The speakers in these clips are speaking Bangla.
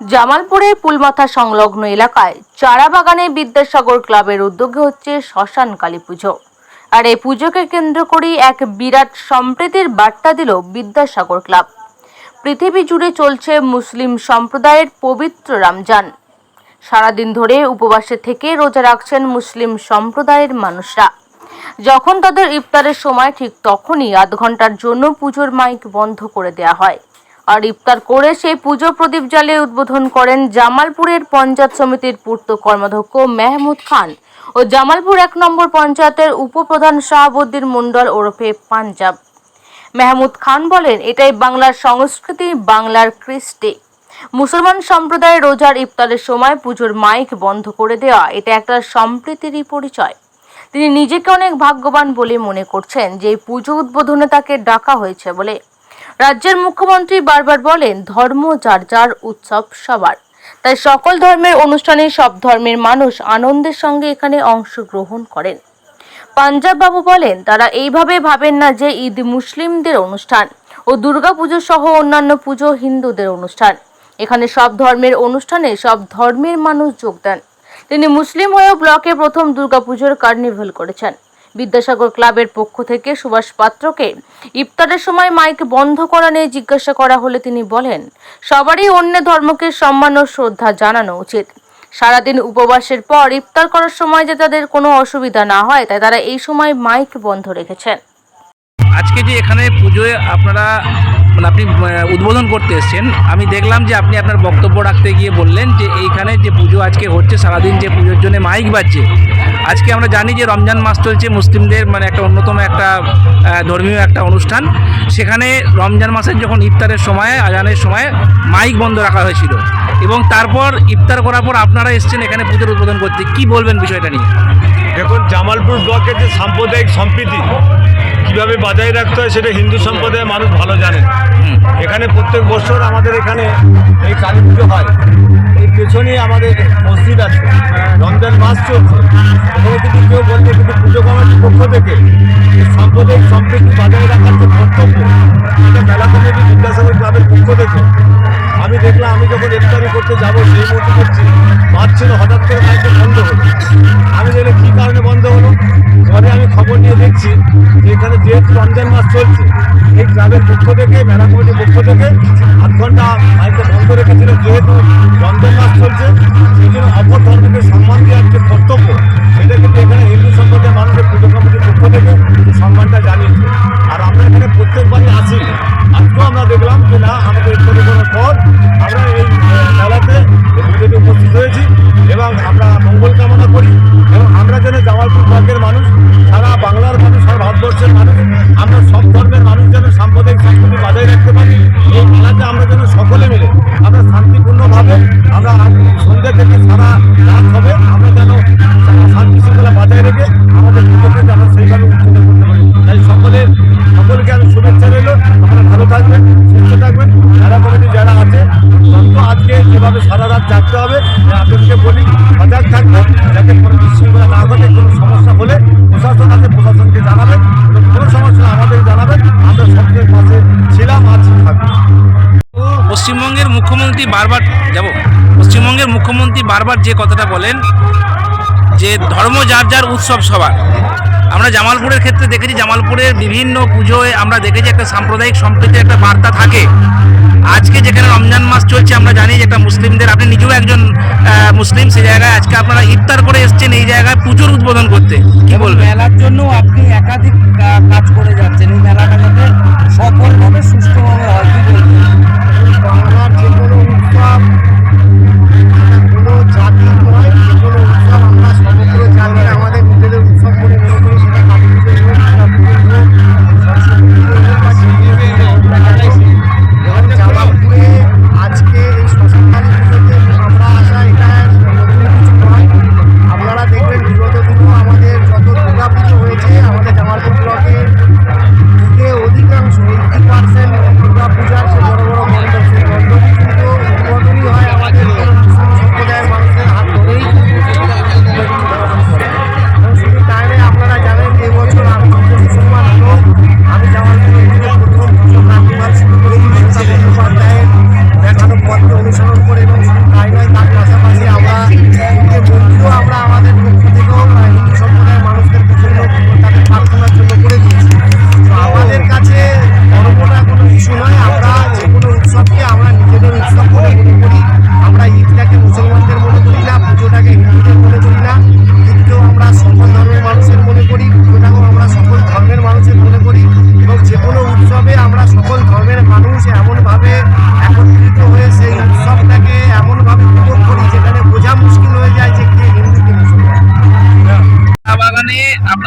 জামালপুরের পুলমাথা সংলগ্ন এলাকায় চারা বাগানে বিদ্যাসাগর ক্লাবের উদ্যোগে হচ্ছে শ্মশান কালী পুজো। আর এই পুজোকে কেন্দ্র করেই এক বিরাট সম্প্রীতির বার্তা দিল বিদ্যাসাগর ক্লাব। পৃথিবী জুড়ে চলছে মুসলিম সম্প্রদায়ের পবিত্র রমজান। সারাদিন ধরে উপবাসে থেকে রোজা রাখছেন মুসলিম সম্প্রদায়ের মানুষরা। যখন তাদের ইফতারের সময় ঠিক তখনই আধ ঘন্টার জন্য পুজোর মাইক বন্ধ করে দেওয়া হয়। আর ইফতার করে সেই পুজো প্রদীপ জ্বালিয়ে উদ্বোধন করেন জামালপুরের পঞ্চায়েত সমিতির পূর্ত কর্মাধ্যক্ষ মেহমুদ খান ও জামালপুর ১ নম্বর পঞ্চায়েতের উপপ্রধান শাহাবুদ্দিন মন্ডল ওরফে পাঞ্জাব। মেহমুদ খান বলেন, এটাই বাংলার সংস্কৃতি, বাংলার কৃষ্টি। মুসলমান সম্প্রদায়ের রোজার ইফতারের সময় পুজোর মাইক বন্ধ করে দেওয়া এটা একটা সম্প্রীতিরই পরিচয়। তিনি নিজেকে অনেক ভাগ্যবান বলে মনে করছেন যে এই পুজো উদ্বোধনে তাকে ডাকা হয়েছে বলে। রাজ্যের মুখ্যমন্ত্রী বারবার বলেন, ধর্ম যার যার, উৎসব সবার। তাই সকল ধর্মের অনুষ্ঠানে সব ধর্মের মানুষ আনন্দের সঙ্গে এখানে অংশগ্রহণ করেন। পাঞ্জাব বাবু বলেন, তারা এইভাবে ভাবেন না যে ঈদ মুসলিমদের অনুষ্ঠান ও দুর্গাপুজো সহ অন্যান্য পুজো হিন্দুদের অনুষ্ঠান। এখানে সব ধর্মের অনুষ্ঠানে সব ধর্মের মানুষ যোগ দেন। তিনি মুসলিম হয়েও ব্লকে প্রথম দুর্গাপুজোর কার্নিভাল করেছেন। বিদ্যাসাগর ক্লাবের পক্ষ থেকে সুভাষ পাত্রকে ইফতারের সময় মাইক বন্ধ করা নিয়ে জিজ্ঞাসা করা হলে তিনি বলেন, সবারই অন্য ধর্মকে সম্মান ও শ্রদ্ধা জানানো উচিত। সারাদিন উপবাসের পর ইফতার করার সময় যে তাদের কোনো অসুবিধা না হয় তাই তারা এই সময় মাইক বন্ধ রেখেছেন। আজকে যে এখানে পুজোয় আপনারা আপনি উদ্বোধন করতে এসেছেন, আমি দেখলাম যে আপনি আপনার বক্তব্য রাখতে গিয়ে বললেন যে এইখানে যে পুজো আজকে হচ্ছে, সারাদিন যে পুজোর জন্য মাইক বাজছে। আজকে আমরা জানি যে রমজান মাস চলছে, মুসলিমদের একটা অন্যতম একটা ধর্মীয় একটা অনুষ্ঠান। সেখানে রমজান মাসের যখন ইফতারের সময়, আজানের সময় মাইক বন্ধ রাখা হয়েছিল এবং তারপর ইফতার করার পর আপনারা এসেছেন এখানে পুজোর উদ্বোধন করতে। কি বলবেন বিষয়টা নিয়ে? দেখুন, জামালপুর ব্লকের যে সাম্প্রদায়িক সম্প্রীতি কীভাবে বজায় রাখতে হয় সেটা হিন্দু সম্প্রদায়ের মানুষ ভালো জানেন। এখানে প্রত্যেক বছর আমাদের এখানে এই কালী পুজো হয়। এই পেছনেই আমাদের মসজিদ আছে। রমজান মাস চলছে, এখানে কিন্তু কেউ বলতে কিন্তু পুজো কমিটির পক্ষ থেকে সাম্প্রদায়িক সম্প্রীতি বজায় রাখার যে কর্তব্য, এটা মেলা কমিটি বিদ্যাসাগর ক্লাবের পক্ষ থেকে আমি দেখলাম। আমি যখন ইফতারি করতে যাবো সেই মুহূর্তে করছি বাজছিল, হঠাৎ করে মাইকে বন্ধ হলো। আমি দেখলে কী কারণে বন্ধ হলো, পরে আমি খবর নিয়ে দেখছি যে এখানে যেহেতু রমজান মাস চলছে, এই ক্লাবের পক্ষ থেকে, মেলা কমিটির পক্ষ থেকে আধ ঘন্টা মাইকে বন্ধ রেখেছিল। যেহেতু রমজান মাস চলছে, সেই জন্য অপর ধর্মকে সম্মান দেওয়ার যে কর্তব্য, সেটা কিন্তু এখানে হিন্দু সম্প্রদায়ের মানুষের পুজো কমিটির পক্ষ থেকে সম্মানটা জানিয়েছে। আর আমরা এখানে প্রত্যেকবারই আসি। আজকেও আমরা দেখলাম যে না, আমাদের ইফতারি করার পর আমরা এই মেলাতে পুজোতে উপস্থিত হয়েছি এবং আমরা মঙ্গল কামনা করি। এবং আমরা যেন জামালপুর ব্লকের মানুষ, সারা বাংলার মানুষ, সারা ভারতবর্ষের মানুষ, আমরা সব ধর্মের মানুষ যেন সাম্প্রদায়িক সংস্কৃতি বজায় রাখতে পারি। এই মেলাতে আমরা যেন সকলে মিলে আমরা শান্তিপূর্ণভাবে, আমরা সন্ধ্যা থেকে সারা রাত হবে, আমরা যেন শান্তি শৃঙ্খলা বজায় রেখে আমাদের পুজোকে যেন সেইভাবে উদযাপন করতে পারি। তাই সকলকে আমি শুভেচ্ছা রইল। আপনারা ভালো থাকবেন, সুস্থ থাকবেন। মেলা কমিটি যারা আছে, তো আজকে যেভাবে সারা রাত জাগতে হবে, আপনাদেরকে বলি সজাগ থাকবেন, যাতে কোনো বিশৃঙ্খলা না ঘটে। কোনো সমস্যা হলে প্রশাসন আছে, প্রশাসনকে জানাবেন। কোনো সমস্যা আমাদের জানাবেন, আমরা সবচেয়ে পাশে ছিলাম, আছি, থাকবো। পশ্চিমবঙ্গের মুখ্যমন্ত্রী বারবার যে কথাটা বলেন যে ধর্ম যার যার, উৎসব সবার। আমরা জামালপুরের ক্ষেত্রে দেখেছি, জামালপুরের বিভিন্ন পুজোয় আমরা দেখেছি একটা সাম্প্রদায়িক সম্প্রীতির একটা বার্তা থাকে। আজকে যেখানে রমজান মাস চলছে, আমরা জানি যে একটা মুসলিমদের, আপনি নিজেও একজন মুসলিম, সেই জায়গায় আজকে আপনারা ইফতার করে এসেছেন এই জায়গায় পুজোর উদ্বোধন করতে। কি বলবেন? মেলার জন্য আপনি একাধিক কাজ করে যাচ্ছেন, এই মেলাটা যাতে সফলভাবে, সুষ্ঠুভাবে হয়। কি বলবেন? বাংলার যে কোনো উৎসব, কোনো জাতির নয়, যে কোনো উৎসব আমরা সমগ্র জাতি আমাদের নিজেদের উৎসব করে মনে করি। সেটা কালী পুজো হোক, দুর্গা পুজো হোক, সরস্বতী পুজো হোক বা শিবী পুজো হোক। এবং জামালপুরে আজকে এই শ্মশান কালী পুজোতে আমরা আসা, এটা নতুন কিছু নয়। আপনারা দেখবেন বিগত দিনেও আমাদের যত দুর্গা পুজো হয়েছে, আমাদের জামালপুর ব্লকের থেকে অধিকাংশ 80% দুর্গা পূজার সে বড় বড়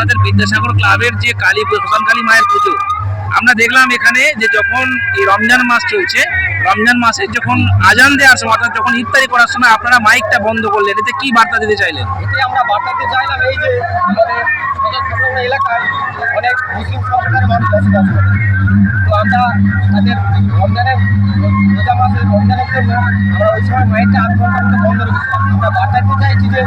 আপনাদের বিদ্যাসাগর ক্লাবের যে কালী শ্মশান কালী মায়ের পুজো, আমরা দেখলাম এখানে যে যখন এই রমজান মাস চলছে, রমজান মাসে যখন আজান দেওয়ার সময় অর্থাৎ যখন ইফতারি করার সময় আপনারা মাইকটা বন্ধ করলেন, এতে কি বার্তা দিতে চাইলেন? এতে আমরা বার্তাতে চাইলাম এই যে আমাদের সদর সংলগ্ন এলাকায় অনেক মুসলিম সম্প্রদায়ের মানুষ বসবাস করে। তো আমরা তাদের রমজানের রোজা মাসের রমজানের জন্য আমরা ওই সময় মাইকটা 8 ঘন্টার মতো বন্ধ রেখেছিলাম। আমরা বার্তাতে চাইছি যে